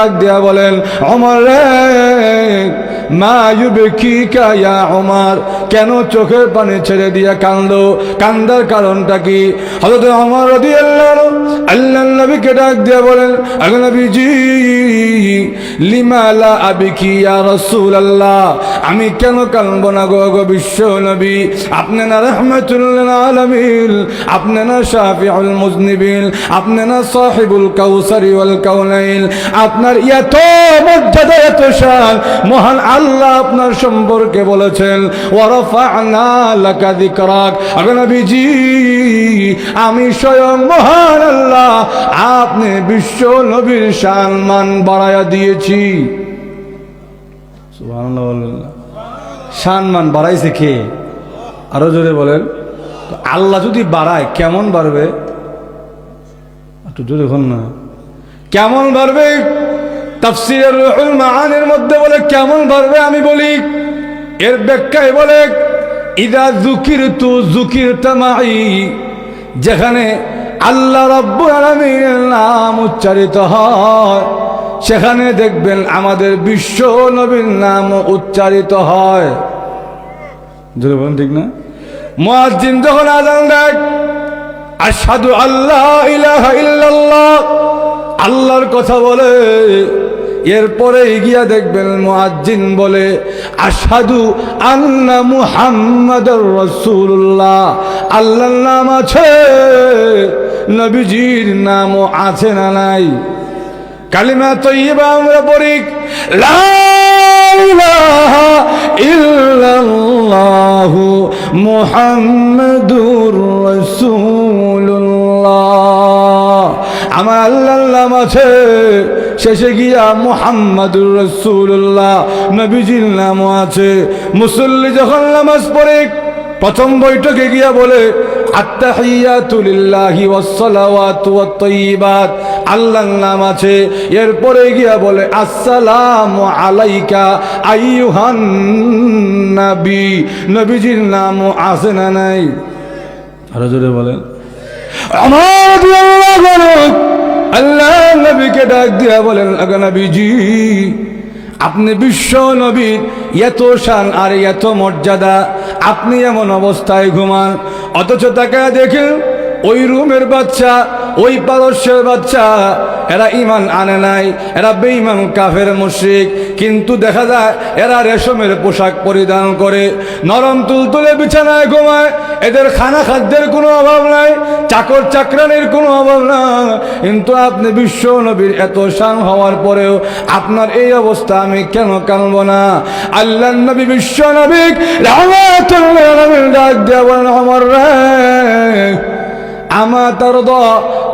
ডাক দিয়া বলেন, ওমর রে, মা ইউবকিকা ইয়া ওমর, কেন চোখের পানি ছেড়ে দিয়া কান্দো? কান্দার কারণটা কি? হযরত ওমর রাদিয়াল্লাহু আনহু আল্লাহর নবীকে ডাক দিয়া বলেন, আগে নবীজি, লিমা লা আবকি ইয়া রাসূলুল্লাহ, আমি কেন কাঁদব না গো বিশ্ব নবী? আপনি না রাহমাতুল লিল আলামিন, আপনি না শাফিউল মুজনিবিন, আপনি না সাহিবুল কাউসারি ওয়াল কাউনাইন, আপনার এত মর্যাদা, এত শান, মহান আল্লাহ আপনার সম্পর্কে বলেছেন, ওয়া রাফা'না লাকা যিকরাক। আগে নবীজি, আমি স্বয়ং মহান আল্লাহ আপনি বিশ্ব নবীর শান মান বাড়ায়া দিয়েছি। সুবহানাল্লাহ। শান মান বাড়াইছে কে? আরো জোরে বলেন। আল্লাহ যদি বাড়ায় কেমন বাড়বে? একটু জোরে বল না, কেমন বাড়বে? তাফসীরের রুহুল মাআনির মধ্যে বলে কেমন বাড়বে, আমি বলি। এর ব্যাখ্যায় বলে, ইযা যুকিরতু যুকিরতা মাই, যেখানে আল্লাহ রাব্বুল আলামিনের নাম উচ্চারিত হয় সেখানে দেখবেন আমাদের বিশ্ব নবীর নাম উচ্চারিত হয়। জোরে বলেন, ঠিক না? মুয়াজ্জিন যখন আযান দেয়, আশহাদু আল্লা ইলাহা ইল্লাল্লাহ, আল্লাহর কথা বলে, এরপরে গিয়া দেখবেন মুয়াজ্জিন বলে, আশহাদু আন্না মুহাম্মাদুর রাসূলুল্লাহ, আল্লাহর নাম আছে, নবীজির নামও আছে না নাই? কালিমা তয়্যিবা আমরা পড়ি, লা ইলাহা ইল্লাল্লাহু মুহাম্মাদুর রাসূলুল্লাহ, আমার আল্লাহর নাম আছে, শেষে গিয়া মুহাম্মাদুর রাসূলুল্লাহ, নবীজির নামও আছে। মুসল্লি যখন নামাজ পড়ে প্রথম বৈঠকে গিয়া বলে, আত্তাহিয়াতু লিল্লাহি ওয়াস সালাওয়াতু ওয়াত তাইয়্যিবাত, আল্লাহর নাম আছে। এরপরে গিয়া বলে, আসসালামু আলাইকা আইয়ুহান নবী, নবীজির নামও আছে না নাই? আরো জোরে বলেন। আমার আল্লাহ নবীকে ডাক দিয়া বলেন, আগে নবীজি, আপনি বিশ্ব নবীর এত শান আর এত মর্যাদা, আপনি এমন অবস্থায় ঘুমান, অথচ তাকে দেখেন ওই রুমের বাচ্চা, ওই পারস্যের বাচ্চা, এরা ইমান আনে নাই, এরা বেঈমান কাফের মুশরিক, কিন্তু দেখা যায় এরা রেশমের পোশাক পরিধান করে, নরম তুলতুলে বিছানায় ঘুমায়, এদের খানা খাদ্যের কোনো অভাব নাই, চাকর চাকরানির কোনো অভাব নাই। কিন্তু আপনি বিশ্ব নবীর এত শান হওয়ার পরেও আপনার এই অবস্থা, আমি কেন কানব না? আল্লাহর নবী বিশ্ব নবী রাহমাতুল লিল আলামিন ডাক দেয়া বলেন, ওমর রে, আমা তারদা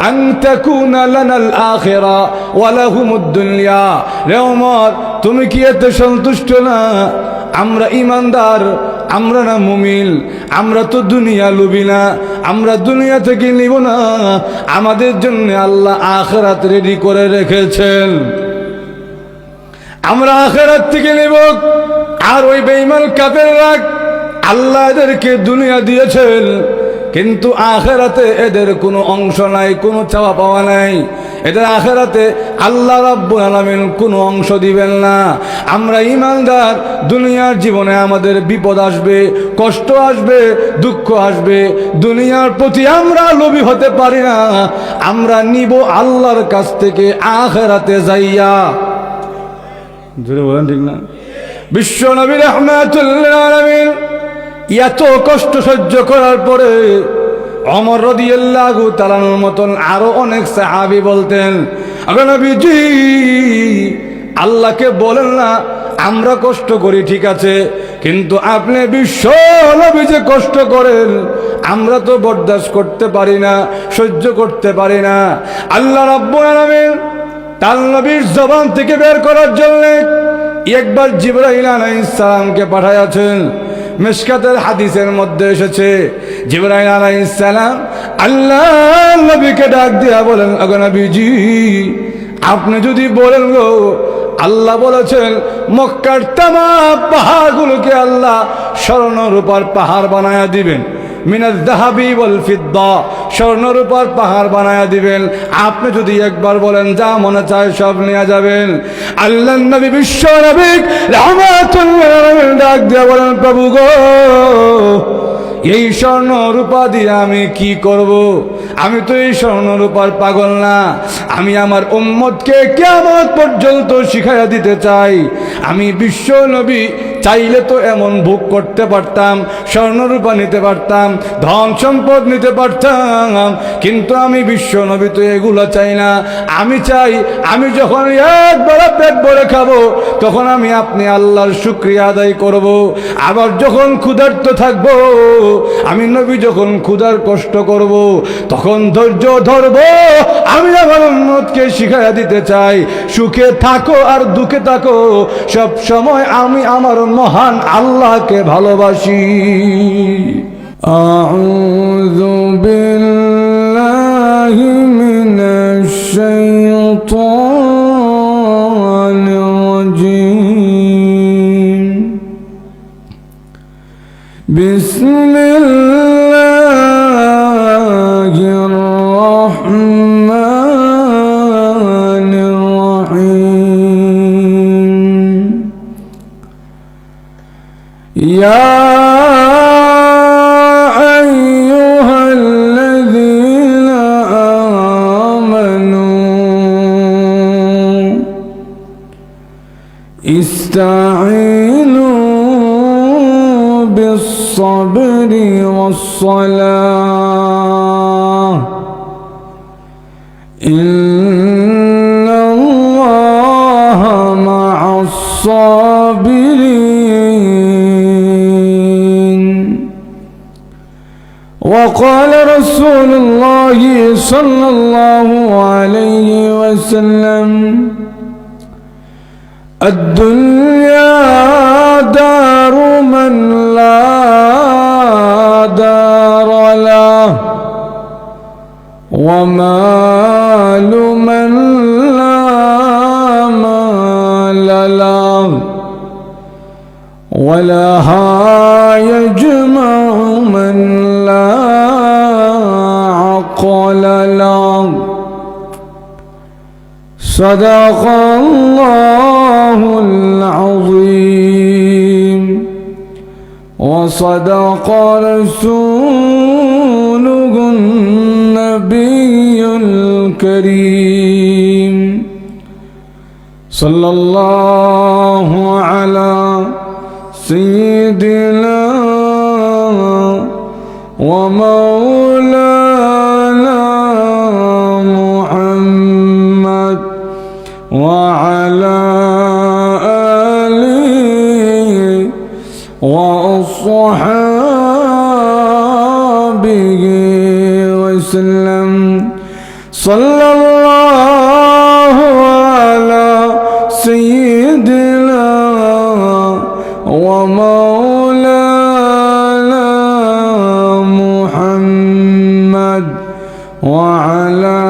আন তাকুনা লানাল আখিরা ওয়া লাহুমুদ দুনিয়া, রে ওমর, তুমি কি এতে সন্তুষ্ট না? আমরা ইমানদার, আমরা না মুমিন, আমরা তো দুনিয়া লুবি না, আমরা দুনিয়া থেকে নিব না, আমাদের জন্য আল্লাহ আখিরাত রেডি করে রেখেছেন, আমরা আখিরাত থেকে নিব। আর ওই বেঈমান কাফেররা, আল্লাহ এদেরকে দুনিয়া দিয়েছেন, কিন্তু আখিরাতে এদের কোনো অংশ নাই, কোনো চাওয়া পাওয়া নাই, এদের আখিরাতে আল্লাহ রাব্বুল আলামিন কোনো অংশ দিবেন না। আমরা ঈমানদার, দুনিয়ার জীবনে আমাদের বিপদ আসবে, কষ্ট আসবে, দুঃখ আসবে, দুনিয়ার প্রতি আমরা লোভী হতে পারি না, আমরা নিব আল্লাহর কাছ থেকে আখিরাতে যাইয়া। জোরে বলেন, ঠিক না? বিশ্ব নবী রাহমাতুল লিল আলামিন এত কষ্ট সহ্য করার পরে ওমর রাদিয়াল্লাহু তাআলার মতন আরো অনেক সাহাবী বলতেন, আগে নবীজি, আল্লাহকে বলেন না আমরা কষ্ট করি, ঠিক আছে, কিন্তু আপনি বিশ্ব নবী যে কষ্ট করেন আমরা তো বরদাস্ত করতে পারি না, সহ্য করতে পারি না। আল্লাহ রাব্বুল আলামিন তার নবীর জবান থেকে বের করার জন্য একবার জিবরাইল আলাইহিস সালামকে পাঠাইয়াছেন। মিশকাতের হাদিসের মধ্যে এসেছে, জিবরাইল আলাইহিস সালাম আল্লাহ নবীকে ডাক দিয়া বলেন, ওগো নবীজি, আপনি যদি বলেন গো, আল্লাহ বলেছেন মক্কার তামাম পাহাড়গুলোকে আল্লাহ স্বর্ণ রূপার পাহাড় বানায়া দিবেন, মিনাজ যাহাবি ওয়াল ফিদ্দা, স্বর্ণরূপার পাহাড় বানায়া দিবেন। আপনি যদি একবার বলেন যা মনে চায় সব নিয়ে যাবেন। আল্লাহর নবী বিশ্ব নবী রাহমাতুল্লিল আলামিন ডাক দিয়ে বলেন, প্রভু গো, এই স্বর্ণ রূপা দিয়ে আমি কি করব? আমি তো এই স্বর্ণ রূপার পাগল না। আমি আমার উম্মতকে কিয়ামত পর্যন্ত শিখাইয়া দিতে চাই। আমি বিশ্ব নবী চাইলে তো এমন ভোগ করতে পারতাম, স্বর্ণরূপা নিতে পারতাম, ধন সম্পদ নিতে পারতাম, কিন্তু আমি বিশ্ব নবী তো এগুলো চাই না। আমি চাই আমি যখন একবার পেট ভরে খাবো তখন আমি আপনি আল্লাহর শুকরিয়া আদায় করব। আবার যখন ক্ষুধার্ত থাকবো, আমি নবী যখন ক্ষুধার কষ্ট করব তখন ধৈর্য ধরব। আমি আমার উম্মতকে শিখাইয়া দিতে চাই, সুখে থাকো আর দুঃখে থাকো, সব সময় আমি আমার মহান আল্লাহকে ভালোবাসি। আউযু বিল্লাহি মিনাশ শাইতানির রাজীম। বিসমিল্লাহির রাহমানির রাহিম। ইয়া আইয়ুহাল্লাযীনা আমানু ইসতাঈনু বিস-সাবরি ওয়াস-সালাহ ইন্নাল্লাহা মা'আস-সাবিরিন। وقال رسول الله صلى الله عليه وسلم الدنيا دار من لا دار له ومال من لا مال له ولها يجمع من لا عقل له. صدق الله العظيم وصدق رسوله النبي الكريم صلى الله على سيدنا ومولانا محمد وعلى آله وأصحابه وسلم. صلى الله على سيدنا ومولانا محمد وعلى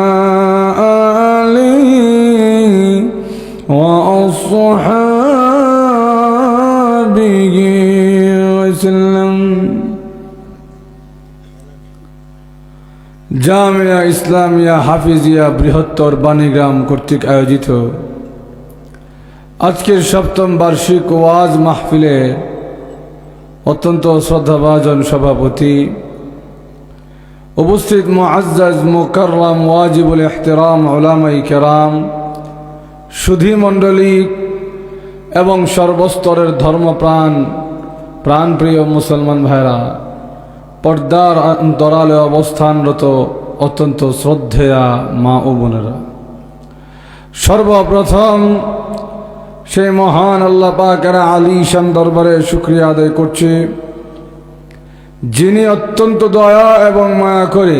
آله وأصحابه وسلم. জামিয়া ইসলামিয়া হাফিজিয়া বৃহত্তর বাণীগ্রাম কর্তৃক আয়োজিত আজকের সপ্তম বার্ষিক ওয়াজ মাহফিলে অত্যন্ত শ্রদ্ধাভাজন সভাপতি, উপস্থিত মুআজ্জাজ মুকাররম ওয়াজিবুল ইহতিরাম উলামায়ে কেরাম, সুধী মণ্ডলী এবং সর্বস্তরের ধর্মপ্রাণ প্রাণপ্রিয় মুসলমান ভাইরা, পর্দার অন্তরালে অবস্থানরত অত্যন্ত শ্রদ্ধেয়া মা ও বোনেরা, সর্বপ্রথম সেই মহান আল্লাহ পাকের আলীশান দরবারে শুকরিয়া আদায় করছি, যিনি অত্যন্ত দয়া এবং মায়া করে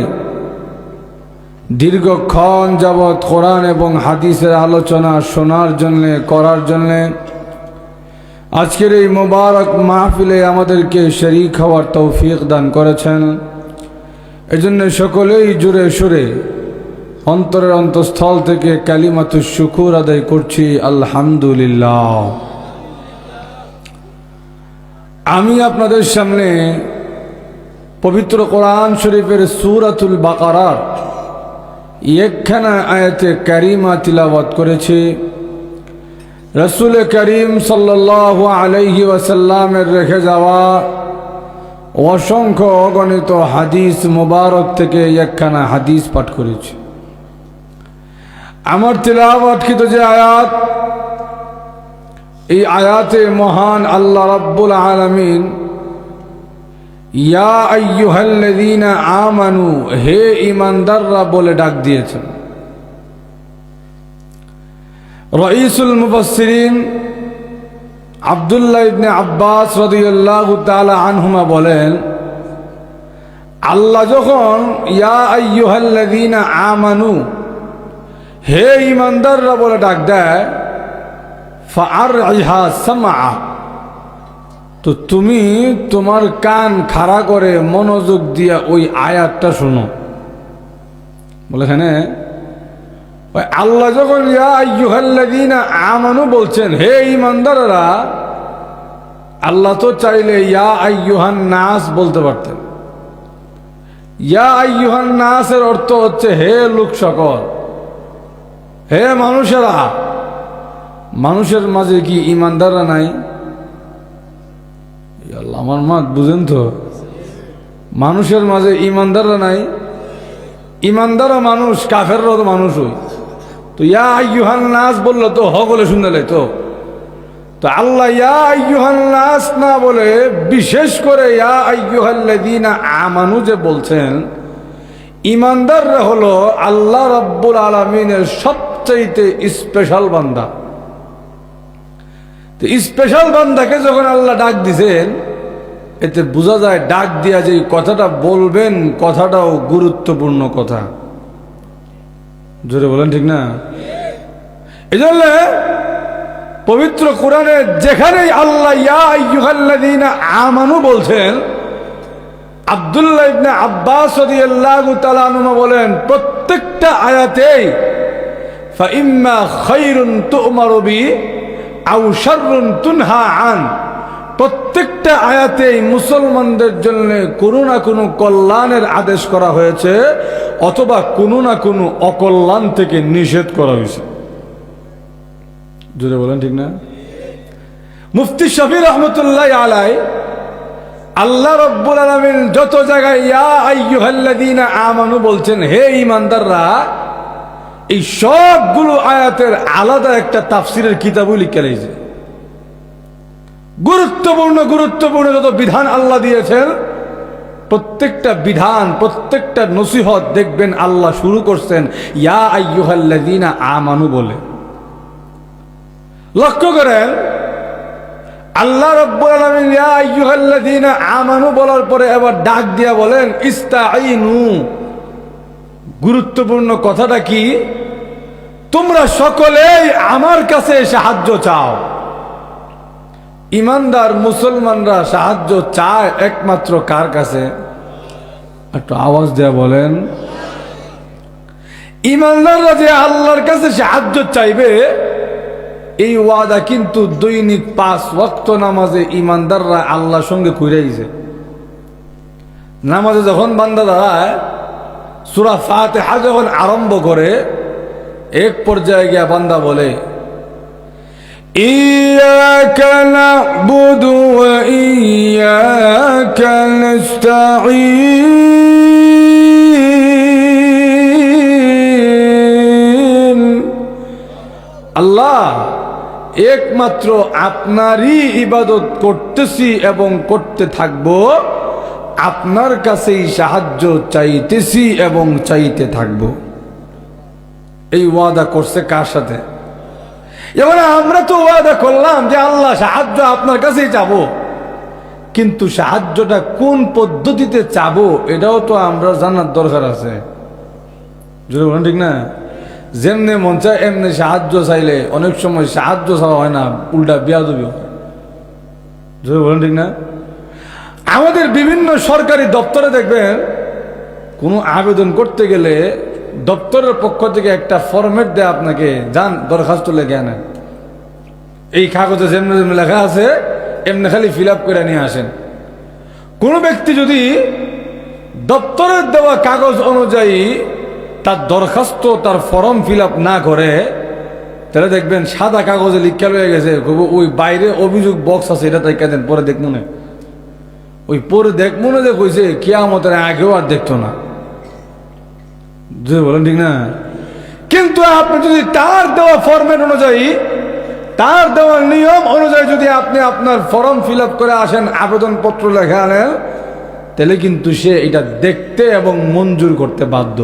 দীর্ঘক্ষণ যাবৎ কোরআন এবং হাদিসের আলোচনা শোনার জন্যে করার জন্যে আজকের এই মোবারক মাহফিলে আমাদেরকে শরীক হওয়ার তৌফিক দান করেছেন। এজন্য সকলেই জুড়ে সুরে অন্তরের অন্তঃস্থল থেকে কালিমাতুশ শুকুর আদায় করছি, আলহামদুলিল্লাহ। আমি আপনাদের সামনে পবিত্র কোরআন শরীফের সূরাতুল বাকারার একখানা আয়াতে কারিমা তিলাওয়াত করেছে। রাসূল করিম সাল্লাল্লাহু আলাইহি ওয়াসাল্লামের রেখে যাওয়া অসংখ্য অগণিত হাদিস মুবারক থেকে একখানা হাদিস পাঠ করেছে। আমার তিলাওয়াতকৃত যে আয়াত, এই আয়াতে মহান আল্লাহ রাব্বুল আলামিন ইয়া আইয়ুহাল্লাযীনা আমানু, হে ঈমানদাররা বলে ডাক দিয়েছেন। রাইসুল মুফাসসিরিন আব্দুল্লাহ ইবনে আব্বাস রাদিয়াল্লাহু তাআলা আনহুমা বলেন, আল্লাহ যখন ইয়া আইয়ুহাল্লাযীনা আমানু, হে ঈমানদাররা বলে ডাক দেয়, ফাআরইহা সামআ, তো তুমি তোমার কান খাড়া করে মনোযোগ দিয়া ওই আয়াতটা শোনো। বলে এখানে আল্লাহ যখন ইয়া আইয়ুহাল্লাযীনা আমানু বলছেন, হে ঈমানদাররা, আল্লাহ তো চাইলে ইয়া আইয়ুহান নাস বলতে পারতেন। ইয়া আইয়ুহান নাসের অর্থ হচ্ছে হে লোক সকল, হে মানুষেরা। মানুষের মাঝে কি ঈমানদাররা নাই? আল্লাহ আমার মা বুঝেন তো, মানুষের মাঝে ঈমানদাররা নাই? ঈমানদারও মানুষ, কাফেররাও তো মানুষই। তো ইয়া আইয়ুহান নাস বললো তো হগলে শুনলে তো আল্লাহ ইয়া আইয়ুহান নাস না বলে বিশেষ করে ইয়া আইয়ুহাল্লাযীনা আমানু যে বলছেন, ঈমানদাররা হলো আল্লাহ রাব্বুল আলামিনের সবচাইতে স্পেশাল বান্দা। তো স্পেশাল বান্দাকে যখন আল্লাহ ডাক দিছেন, এতে বোঝা যায় ডাক দিয়া যে কথাটা বলবেন কথাটাও গুরুত্বপূর্ণ কথা। জোরে বলেন ঠিক না? এই জন্য পবিত্র কোরআনে যেখানেই আল্লাহ ইয়া আইয়ুহাল্লাযীনা আমানু বলছেন, আব্দুল্লাহ ইবনে আব্বাস রাদিয়াল্লাহু তাআলা আনহু বলেন, প্রত্যেকটা আয়াতেই ফাইম্মা খায়রুন তু'মারু বি আও শাররুন তুনহা আন, প্রত্যেকটা আয়াতেই মুসলমানদের জন্য কোনো না কোনো কল্যাণের আদেশ করা হয়েছে অথবা কোনো না কোনো অকল্যাণ থেকে নিষেধ করা হয়েছে। জোরে বলেন ঠিক না? মুফতি শফি রহমতুল্লাহ আলাই, আল্লাহ রাব্বুল আলামিন যত জায়গায় ইয়া আইয়ুহাল্লাযীনা আমানু বলছেন, হে ঈমানদাররা, এই সবগুলো আয়াতের আলাদা একটা তাফসিরের কিতাবও লিখে রয়েছে। গুরুত্বপূর্ণ যত বিধান আল্লাহ দিয়েছেন, প্রত্যেকটা বিধান, প্রত্যেকটা নসিহত দেখবেন আল্লাহ শুরু করছেন ইয়া আইয়ুহাল্লাযীনা আমানু বলে। লক্ষ্য করেন, আল্লাহ রাব্বুল আলামিন ইয়া আইয়ুহাল্লাযীনা আমানু বলার পরে এবার ডাক দিয়া বলেন ইস্তাঈনু। গুরুত্বপূর্ণ কথাটা কি? তোমরা সকলেই আমার কাছে সাহায্য চাও। ঈমানদার মুসলমানরা সাহায্য চায় একমাত্র কার কাছে? একটু আওয়াজ দেয়া বলেন। ঈমানদাররা যে আল্লাহর কাছে সাহায্য চাইবে, এই ওয়াদা কিন্তু দৈনিক 5 ওয়াক্ত নামাজে ঈমানদাররা আল্লাহর সঙ্গে কইরাইছে। নামাজে যখন বান্দা দাঁড়ায়, সূরা ফাতিহা যখন আরম্ভ করে, এক পর্যায়ে গিয়া বান্দা বলে ইয়্যাকা না'বুদু ওয়া ইয়্যাকা নাস্তাঈন। আল্লাহ, একমাত্র আপনারই ইবাদত করতেছি এবং করতে থাকবো, আপনার কাছেই সাহায্য চাইতেছি এবং চাইতে থাকব। এই ওয়াদা করছে কার সাথে? এবার আমরা তো ওয়াদা করলাম যে আল্লাহ সাহায্য আপনার কাছেই চাবো, কিন্তু সাহায্যটা কোন পদ্ধতিতে চাবো এটাও তো আমরা জানার দরকার আছে। যদি বলেন ঠিক না? যেমনে মন চায় এমনি সাহায্য চাইলে অনেক সময় সাহায্য চাওয়া হয় না, উল্টা বেয়াদবি হয়। যদি বলেন ঠিক না? আমাদের বিভিন্ন সরকারি দপ্তরে দেখবেন, কোনো আবেদন করতে গেলে দপ্তরের পক্ষ থেকে একটা ফরম্যাট দেয় আপনাকে, যান দরখাস্ত লেখে আনেন, এই কাগজে যেমনি যেমনি লেখা আছে এমনি খালি ফিল আপ করে নিয়ে আসেন। কোনো ব্যক্তি যদি দপ্তরের দেওয়া কাগজ অনুযায়ী তার দরখাস্ত তার ফর্ম ফিল আপ না করে, তাহলে দেখবেন সাদা কাগজে লিখা রয়ে গেছে, ওই বাইরে অভিযোগ বক্স আছে, এটা তাই কেন পরে দেখ মনে, ওই পরে দেখ মনে যে কইছে কিয়ামতের আগেও আর দেখতো না। বলেন ঠিক না? কিন্তু আপনি যদি তার দেওয়া ফরম্যাট অনুযায়ী, তার দেওয়া নিয়ম অনুযায়ী যদি আপনি আপনার ফর্ম ফিল আপ করে আসেন, আবেদনপত্র লেখা আনেন, তাহলে কিন্তু সে এটা দেখতে এবং মঞ্জুর করতে বাধ্য।